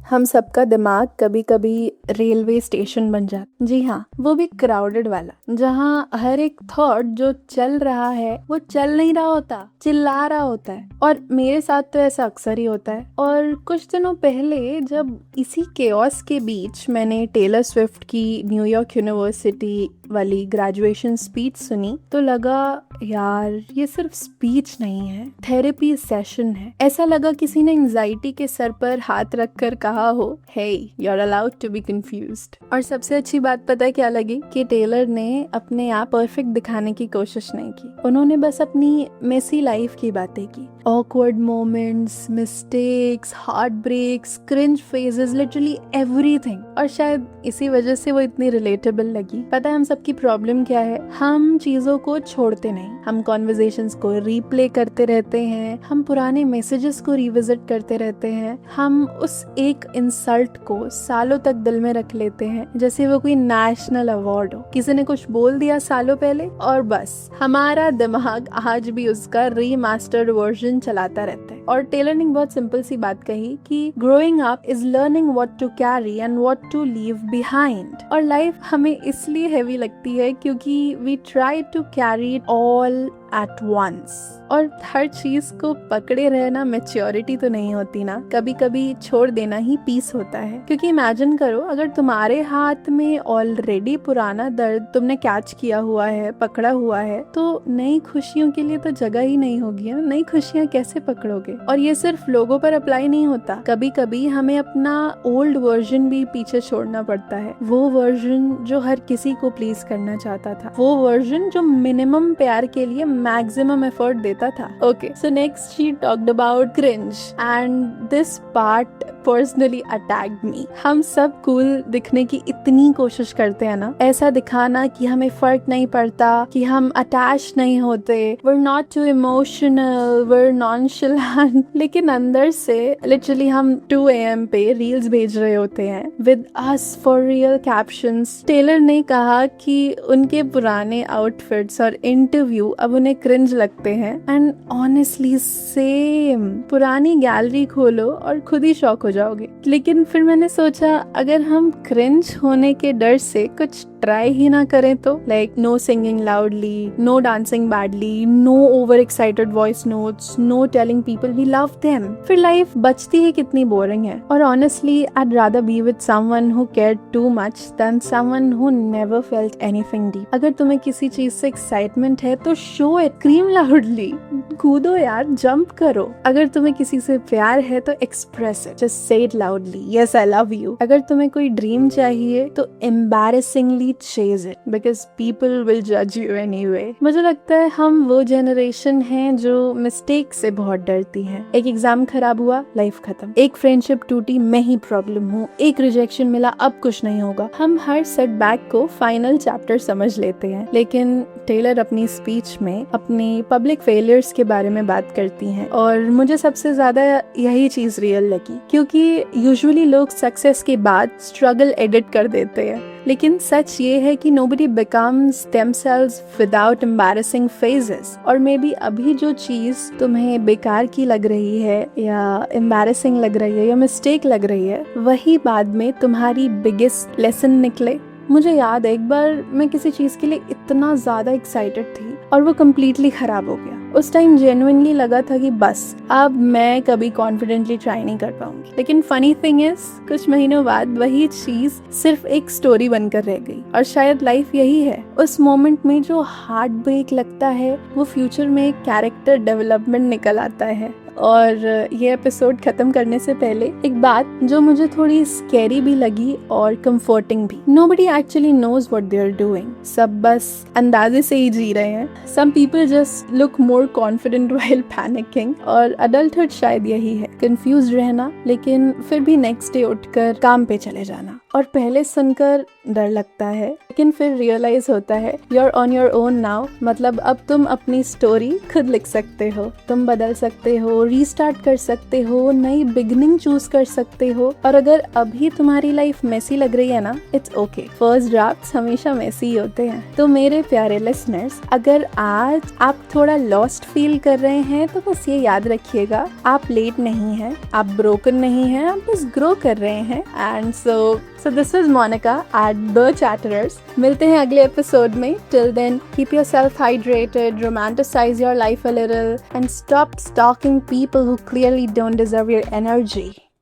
हम सबका दिमाग कभी कभी रेलवे स्टेशन बन जाता। जी हाँ, वो भी क्राउडेड वाला, जहाँ हर एक थॉट जो चल रहा है वो चल नहीं रहा होता, चिल्ला रहा होता है। और मेरे साथ तो ऐसा अक्सर ही होता है। और कुछ दिनों पहले जब इसी केओस के बीच मैंने टेलर स्विफ्ट की न्यूयॉर्क यूनिवर्सिटी वाली ग्रेजुएशन स्पीच सुनी तो लगा यार ये सिर्फ स्पीच नहीं है, थेरेपी सेशन है। ऐसा लगा किसी ने एंजाइटी के सर पर हाथ रखकर कहा हो, hey you are allowed to be confused. और सबसे अच्छी बात पता है क्या लगी? कि टेलर ने अपने आप परफेक्ट दिखाने की कोशिश नहीं की। उन्होंने बस अपनी मेसी लाइफ की बातें की। Awkward moments, mistakes, heartbreaks, cringe phases, literally everything. और शायद इसी वजह से वो इतनी रिलेटेबल लगी। पता है हम सबकी प्रॉब्लम क्या है? हम चीजों को छोड़ते नहीं, हम कॉन्वर्सेशंस को रीप्ले करते रहते हैं, हम पुराने मैसेजेस को रिविजिट करते रहते हैं, हम उस एक इंसल्ट को सालों तक दिल में रख लेते हैं जैसे वो कोई नेशनल अवार्ड हो। किसी ने कुछ बोल दिया सालों पहले और बस हमारा दिमाग आज भी उसका रीमास्टर्ड वर्जन चलाता रहता है। और टेलर ने बहुत सिंपल सी बात कही कि growing up is learning what to carry and what to leave behind. और लाइफ हमें इसलिए हैवी लगती है क्योंकि we try to carry it all at once. और हर चीज को पकड़े रहना मैच्योरिटी तो नहीं होती ना, कभी कभी छोड़ देना ही पीस होता है। क्योंकि इमेजिन करो अगर तुम्हारे हाथ में ऑलरेडी पुराना दर्द तुमने कैच किया हुआ है, पकड़ा हुआ है, तो नई खुशियों के लिए तो जगह ही नहीं होगी ना। नई खुशियां कैसे पकड़ोगे? और ये सिर्फ लोगों पर अप्लाई नहीं होता, कभी कभी हमें अपना ओल्ड वर्जन भी पीछे छोड़ना पड़ता है। वो वर्जन जो हर किसी को प्लीज करना चाहता था, वो वर्जन जो मिनिमम प्यार के लिए मैक्सिमम एफर्ट देता था। Okay, so next she talked about cringe and this part personally attacked me. हम सब कूल दिखने की इतनी कोशिश करते हैं ना, ऐसा दिखाना कि हमें फर्क नहीं पड़ता, कि हम अटैच नहीं होते, we're not too emotional, we're nonchalant, लेकिन अंदर से लिटरली हम 2 AM पे रील्स भेज रहे होते हैं with us for real captions। Taylor ने कहा कि उनके पुराने आउटफिट्स और इंटरव्यू अब उन्हें क्रिंज लगते हैं। एंड ऑनेस्टली सेम, पुरानी गैलरी खोलो और खुद ही शॉक हो जाओगे। लेकिन फिर मैंने सोचा अगर हम क्रिंज होने के डर से कुछ ट्राई ही ना करें तो, like no singing loudly, no dancing badly, no over excited voice notes, no telling people we love them, फिर लाइफ बचती ही कितनी बोरिंग है। और honestly I'd rather be with someone who cared too much than someone who never felt anything deep। अगर तुम्हें किसी चीज से एक्साइटमेंट है तो शो इट, स्क्रीम लाउडली, कूदो यार, जंप करो। अगर तुम्हें किसी से प्यार है तो express it, just say it loudly, yes I love you. अगर तुम्हें कोई ड्रीम चाहिए तो एम्बैरेसिंगली chase it because people will judge you anyway। मुझे लगता है हम वो जनरेशन हैं जो मिस्टेक से बहुत डरती हैं। एक एग्जाम खराब हुआ, लाइफ खत्म। एक फ्रेंडशिप टूटी, मैं ही प्रॉब्लम हूँ। एक रिजेक्शन मिला, अब कुछ नहीं होगा। हम हर सेटबैक को फाइनल चैप्टर समझ लेते हैं। लेकिन टेलर अपनी स्पीच में अपनी पब्लिक फेलियर्स के बारे में बात करती हैं और मुझे सबसे ज्यादा यही चीज रियल लगी, क्योंकि यूजुअली लोग सक्सेस के बाद स्ट्रगल एडिट कर देते हैं, लेकिन सच ये है कि nobody becomes themselves without embarrassing phases। और मे बी अभी जो चीज तुम्हें बेकार की लग रही है या embarrassing लग रही है या मिस्टेक लग रही है, वही बाद में तुम्हारी बिगेस्ट लेसन निकले। मुझे याद है एक बार मैं किसी चीज के लिए इतना ज्यादा एक्साइटेड थी और वो कम्प्लीटली खराब हो गया। उस टाइम जेन्युइनली लगा था कि बस अब मैं कभी कॉन्फिडेंटली ट्राई नहीं कर पाऊंगी। लेकिन फनी थिंग इज कुछ महीनों बाद वही चीज सिर्फ एक स्टोरी बनकर रह गई। और शायद लाइफ यही है, उस मोमेंट में जो हार्ट ब्रेक लगता है वो फ्यूचर में एक कैरेक्टर डेवलपमेंट निकल आता है। और ये एपिसोड खत्म करने से पहले एक बात जो मुझे थोड़ी स्कैरी भी लगी और कंफर्टिंग भी, nobody actually knows what they are doing। सब बस अंदाजे से ही जी रहे हैं। some people just look more confident while panicking। और adulthood शायद यही है, कंफ्यूज रहना लेकिन फिर भी नेक्स्ट डे उठकर काम पे चले जाना। और पहले सुनकर डर लगता है, लेकिन फिर रियलाइज होता है you are on your own now. मतलब अब तुम अपनी स्टोरी खुद लिख सकते हो, तुम बदल सकते हो, रीस्टार्ट कर सकते हो, नई बिगनिंग चूज कर सकते हो। और अगर अभी तुम्हारी लाइफ मेसी लग रही है ना, इट्स ओके, फर्स्ट ड्राफ्ट्स हमेशा मेसी ही होते हैं। तो मेरे प्यारे लिसनर्स, अगर आज आप थोड़ा लॉस्ट फील कर रहे हैं तो बस ये याद रखिएगा, आप लेट नहीं हैं, आप ब्रोकन नहीं हैं, आप बस ग्रो कर रहे हैं। And so this is Monica at the chatterers. मिलते हैं अगले एपिसोड में। Till then keep yourself hydrated, romanticise your life a little and stop stalking people who clearly don't deserve your energy.